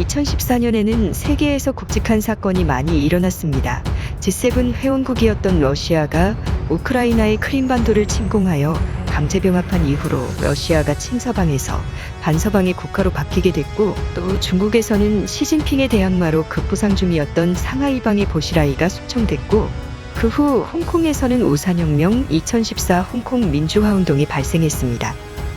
2014년에는 세계에서 굵직한 사건이 많이 일어났습니다. G7 회원국이었던 러시아가 우크라이나의 크림반도를 침공하여 강제병합한 이후로 러시아가 친서방에서 반서방의 국가로 바뀌게 됐고, 또 중국에서는 시진핑의 대항마로 급부상 중이었던 상하이방의 보시라이가 숙청됐고, 그 후 홍콩에서는 우산혁명, 2014 홍콩 민주화운동이 발생했습니다.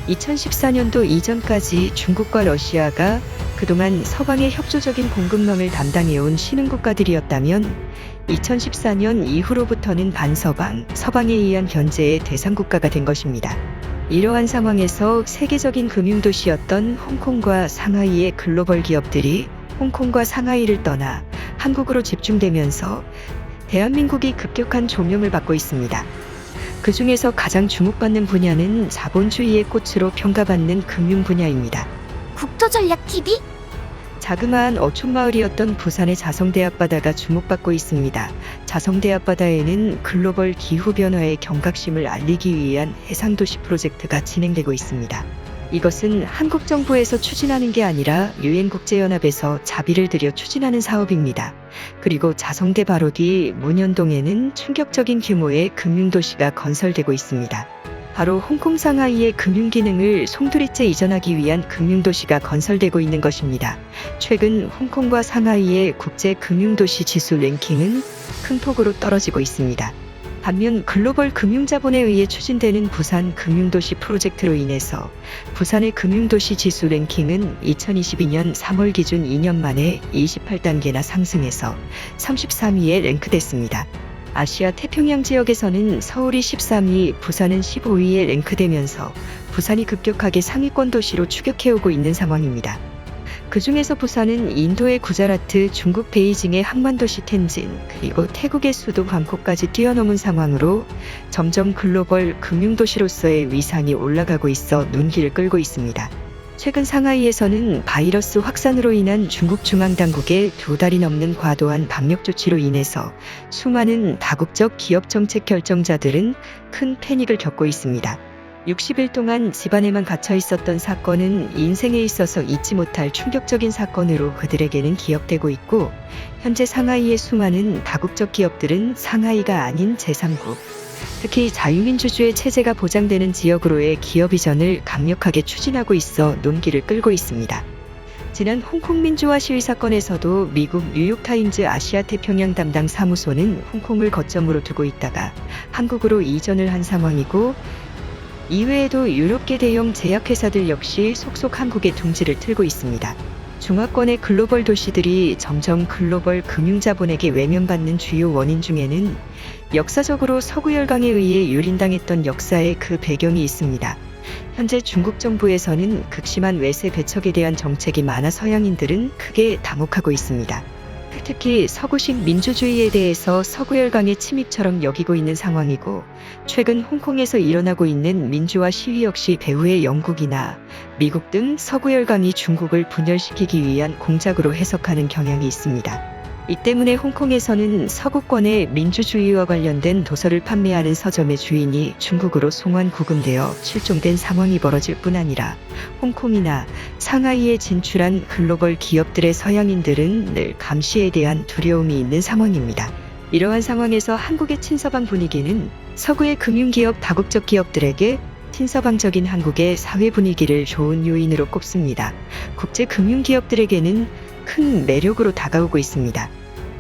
2014년도 이전까지 중국과 러시아가 그동안 서방의 협조적인 공급망을 담당해온 신흥국가들이었다면 2014년 이후로부터는 반서방, 서방에 의한 견제의 대상국가가 된 것입니다. 이러한 상황에서 세계적인 금융도시였던 홍콩과 상하이의 글로벌 기업들이 홍콩과 상하이를 떠나 한국으로 집중되면서 대한민국이 급격한 조명을 받고 있습니다. 그 중에서 가장 주목받는 분야는 자본주의의 꽃으로 평가받는 금융 분야입니다. 국토전략TV? 자그마한 어촌마을이었던 부산의 자성대 앞바다가 주목받고 있습니다. 자성대 앞바다에는 글로벌 기후변화의 경각심을 알리기 위한 해상도시 프로젝트가 진행되고 있습니다. 이것은 한국 정부에서 추진하는 게 아니라 유엔국제연합에서 자비를 들여 추진하는 사업입니다. 그리고 자성대 바로 뒤 문현동에는 충격적인 규모의 금융도시가 건설되고 있습니다. 바로 홍콩 상하이의 금융기능을 송두리째 이전하기 위한 금융도시가 건설되고 있는 것입니다. 최근 홍콩과 상하이의 국제금융도시 지수 랭킹은 큰 폭으로 떨어지고 있습니다. 반면 글로벌 금융자본에 의해 추진되는 부산 금융도시 프로젝트로 인해서 부산의 금융도시 지수 랭킹은 2022년 3월 기준 2년 만에 28단계나 상승해서 33위에 랭크됐습니다. 아시아 태평양 지역에서는 서울이 13위, 부산은 15위에 랭크되면서 부산이 급격하게 상위권 도시로 추격해오고 있는 상황입니다. 그 중에서 부산은 인도의 구자라트, 중국 베이징의 항만도시 텐진, 그리고 태국의 수도 방콕까지 뛰어넘은 상황으로 점점 글로벌 금융도시로서의 위상이 올라가고 있어 눈길을 끌고 있습니다. 최근 상하이에서는 바이러스 확산으로 인한 중국 중앙당국의 2달이 넘는 과도한 방역 조치로 인해서 수많은 다국적 기업 정책 결정자들은 큰 패닉을 겪고 있습니다. 60일 동안 집안에만 갇혀 있었던 사건은 인생에 있어서 잊지 못할 충격적인 사건으로 그들에게는 기억되고 있고, 현재 상하이의 수많은 다국적 기업들은 상하이가 아닌 제3국, 특히 자유민주주의 체제가 보장되는 지역으로의 기업 이전을 강력하게 추진하고 있어 눈길을 끌고 있습니다. 지난 홍콩 민주화 시위 사건에서도 미국 뉴욕타임즈 아시아 태평양 담당 사무소는 홍콩을 거점으로 두고 있다가 한국으로 이전을 한 상황이고, 이외에도 유럽계 대형 제약회사들 역시 속속 한국에 둥지를 틀고 있습니다. 중화권의 글로벌 도시들이 점점 글로벌 금융자본에게 외면받는 주요 원인 중에는 역사적으로 서구열강에 의해 유린당했던 역사의 그 배경이 있습니다. 현재 중국 정부에서는 극심한 외세 배척에 대한 정책이 많아 서양인들은 크게 당혹하고 있습니다. 특히 서구식 민주주의에 대해서 서구열강의 침입처럼 여기고 있는 상황이고, 최근 홍콩에서 일어나고 있는 민주화 시위 역시 배후의 영국이나 미국 등 서구열강이 중국을 분열시키기 위한 공작으로 해석하는 경향이 있습니다. 이 때문에 홍콩에서는 서구권의 민주주의와 관련된 도서를 판매하는 서점의 주인이 중국으로 송환 구금되어 실종된 상황이 벌어질 뿐 아니라 홍콩이나 상하이에 진출한 글로벌 기업들의 서양인들은 늘 감시에 대한 두려움이 있는 상황입니다. 이러한 상황에서 한국의 친서방 분위기는 서구의 금융기업 다국적 기업들에게 친서방적인 한국의 사회 분위기를 좋은 요인으로 꼽습니다. 국제 금융기업들에게는 큰 매력으로 다가오고 있습니다.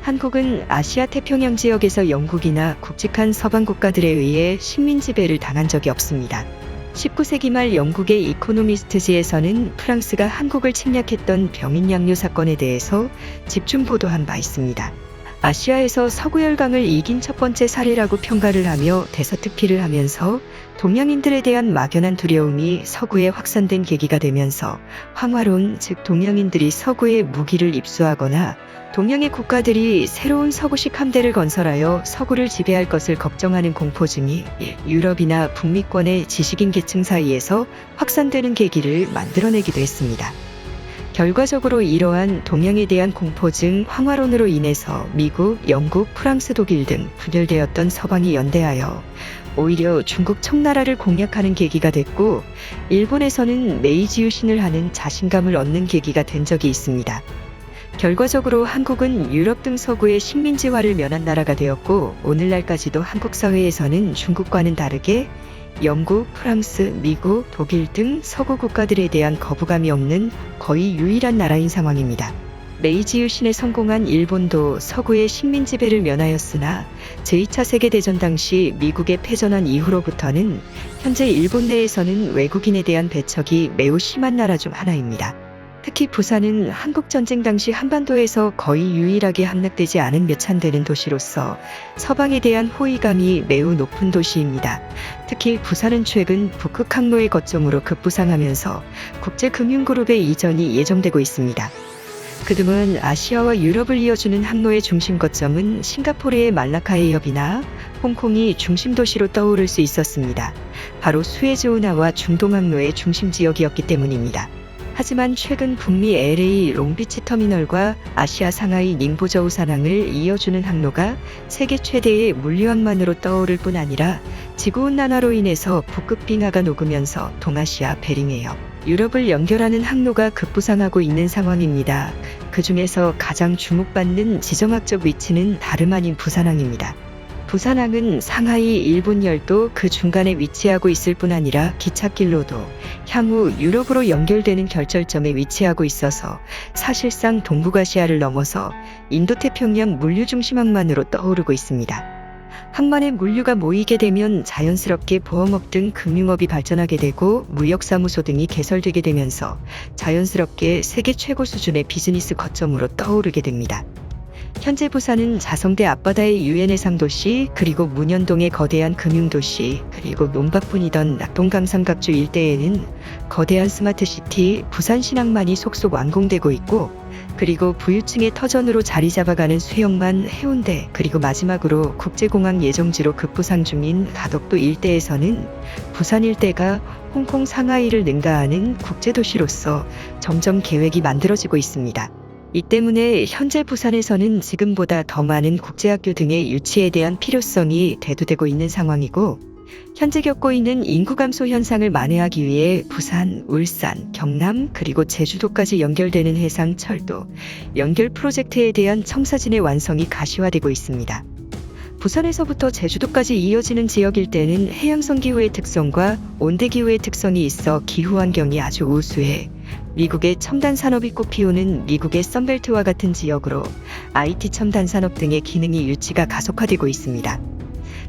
한국은 아시아 태평양 지역에서 영국이나 굵직한 서방 국가들에 의해 식민 지배를 당한 적이 없습니다. 19세기 말 영국의 이코노미스트지에서는 프랑스가 한국을 침략했던 병인 양요 사건에 대해서 집중 보도한 바 있습니다. 아시아에서 서구열강을 이긴 첫 번째 사례라고 평가를 하며 대서특필을 하면서 동양인들에 대한 막연한 두려움이 서구에 확산된 계기가 되면서 황화론, 즉 동양인들이 서구에 무기를 입수하거나 동양의 국가들이 새로운 서구식 함대를 건설하여 서구를 지배할 것을 걱정하는 공포증이 유럽이나 북미권의 지식인 계층 사이에서 확산되는 계기를 만들어내기도 했습니다. 결과적으로 이러한 동양에 대한 공포증, 황화론으로 인해서 미국, 영국, 프랑스, 독일 등 분열되었던 서방이 연대하여 오히려 중국 청나라를 공략하는 계기가 됐고, 일본에서는 메이지 유신을 하는 자신감을 얻는 계기가 된 적이 있습니다. 결과적으로 한국은 유럽 등 서구의 식민지화를 면한 나라가 되었고, 오늘날까지도 한국 사회에서는 중국과는 다르게 영국, 프랑스, 미국, 독일 등 서구 국가들에 대한 거부감이 없는 거의 유일한 나라인 상황입니다. 메이지 유신에 성공한 일본도 서구의 식민 지배를 면하였으나 제2차 세계대전 당시 미국에 패전한 이후로부터는 현재 일본 내에서는 외국인에 대한 배척이 매우 심한 나라 중 하나입니다. 특히 부산은 한국전쟁 당시 한반도에서 거의 유일하게 함락되지 않은 몇 안 되는 도시로서 서방에 대한 호의감이 매우 높은 도시입니다. 특히 부산은 최근 북극 항로의 거점으로 급부상하면서 국제금융그룹의 이전이 예정되고 있습니다. 그동안 아시아와 유럽을 이어주는 항로의 중심 거점은 싱가포르의 말라카 해협이나 홍콩이 중심 도시로 떠오를 수 있었습니다. 바로 수에즈 운하와 중동 항로의 중심 지역이었기 때문입니다. 하지만 최근 북미 LA 롱비치 터미널과 아시아 상하이 닝보저우 산항을 이어주는 항로가 세계 최대의 물류항만으로 떠오를 뿐 아니라 지구온난화로 인해서 북극 빙하가 녹으면서 동아시아 베링해협, 유럽을 연결하는 항로가 급부상하고 있는 상황입니다. 그 중에서 가장 주목받는 지정학적 위치는 다름 아닌 부산항입니다. 부산항은 상하이 일본 열도 그 중간에 위치하고 있을 뿐 아니라 기찻길로도 향후 유럽으로 연결되는 결절점에 위치하고 있어서 사실상 동북아시아를 넘어서 인도태평양 물류중심항만으로 떠오르고 있습니다. 항만에 물류가 모이게 되면 자연스럽게 보험업 등 금융업이 발전하게 되고 무역사무소 등이 개설되게 되면서 자연스럽게 세계 최고 수준의 비즈니스 거점으로 떠오르게 됩니다. 현재 부산은 자성대 앞바다의 유엔해상 도시, 그리고 문현동의 거대한 금융도시, 그리고 논밭뿐이던 낙동강삼각주 일대에는 거대한 스마트시티 부산신항만이 속속 완공되고 있고, 그리고 부유층의 터전으로 자리 잡아가는 수영만, 해운대, 그리고 마지막으로 국제공항 예정지로 급부상 중인 가덕도 일대에서는 부산 일대가 홍콩 상하이를 능가하는 국제도시로서 점점 계획이 만들어지고 있습니다. 이 때문에 현재 부산에서는 지금보다 더 많은 국제학교 등의 유치에 대한 필요성이 대두되고 있는 상황이고, 현재 겪고 있는 인구 감소 현상을 만회하기 위해 부산, 울산, 경남, 그리고 제주도까지 연결되는 해상, 철도, 연결 프로젝트에 대한 청사진의 완성이 가시화되고 있습니다. 부산에서부터 제주도까지 이어지는 지역 일대는 해양성 기후의 특성과 온대 기후의 특성이 있어 기후 환경이 아주 우수해 미국의 첨단 산업이 꽃피우는 미국의 선벨트와 같은 지역으로 IT 첨단 산업 등의 기능이 유치가 가속화되고 있습니다.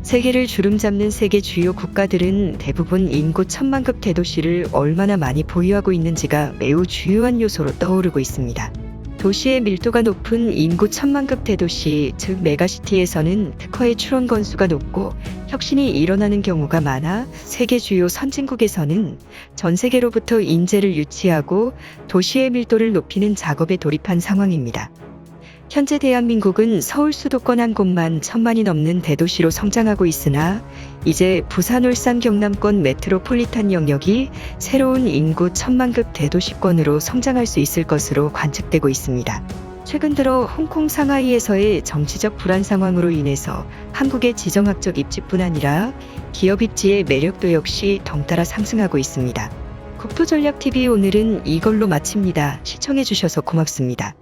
세계를 주름잡는 세계 주요 국가들은 대부분 인구 1000만급 대도시를 얼마나 많이 보유하고 있는지가 매우 중요한 요소로 떠오르고 있습니다. 도시의 밀도가 높은 인구 1000만급 대도시, 즉 메가시티에서는 특허의 출원 건수가 높고 혁신이 일어나는 경우가 많아 세계 주요 선진국에서는 전 세계로부터 인재를 유치하고 도시의 밀도를 높이는 작업에 돌입한 상황입니다. 현재 대한민국은 서울 수도권 한 곳만 1000만이 넘는 대도시로 성장하고 있으나 이제 부산, 울산, 경남권 메트로폴리탄 영역이 새로운 인구 1000만급 대도시권으로 성장할 수 있을 것으로 관측되고 있습니다. 최근 들어 홍콩 상하이에서의 정치적 불안 상황으로 인해서 한국의 지정학적 입지뿐 아니라 기업 입지의 매력도 역시 덩달아 상승하고 있습니다. 국토전략TV 오늘은 이걸로 마칩니다. 시청해주셔서 고맙습니다.